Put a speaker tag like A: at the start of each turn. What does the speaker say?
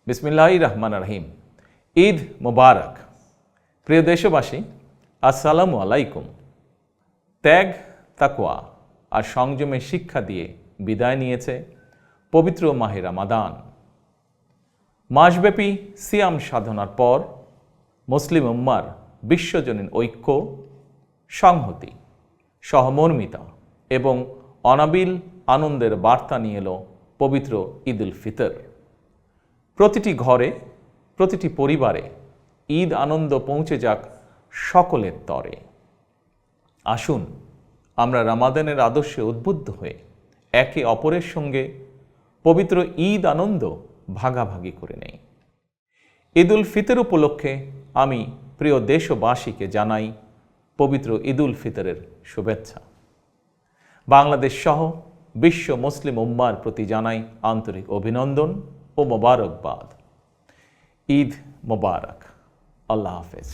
A: বিসমিল্লাহির রহমানির রহিম। ঈদ মোবারক। প্রিয় দেশবাসী, আসসালামু আলাইকুম। ত্যাগ, তাকওয়া আর সংযমের শিক্ষা দিয়ে বিদায় নিয়েছে পবিত্র মাহে রমাদান। মাসব্যাপী সিয়াম সাধনার পর মুসলিম উম্মার বিশ্বজনীন ঐক্য, সংহতি, সহমর্মিতা এবং অনাবিল আনন্দের বার্তা নিয়ে এলো পবিত্র ঈদ উল ফিতর। প্রতিটি ঘরে, প্রতিটি পরিবারে ঈদ আনন্দ পৌঁছে যাক সকলের তরে। আসুন আমরা রমাদানের আদর্শে উদ্বুদ্ধ হয়ে একে অপরের সঙ্গে পবিত্র ঈদ আনন্দ ভাগাভাগি করে নেই। ঈদ উল ফিতর উপলক্ষে আমি প্রিয় দেশবাসীকে জানাই পবিত্র ঈদ উল ফিতরের শুভেচ্ছা। বাংলাদেশ সহ বিশ্ব মুসলিম উম্মার প্রতি জানাই আন্তরিক অভিনন্দন ও মোবারকবাদ। ঈদ মোবারক। আল্লাহ হাফেজ।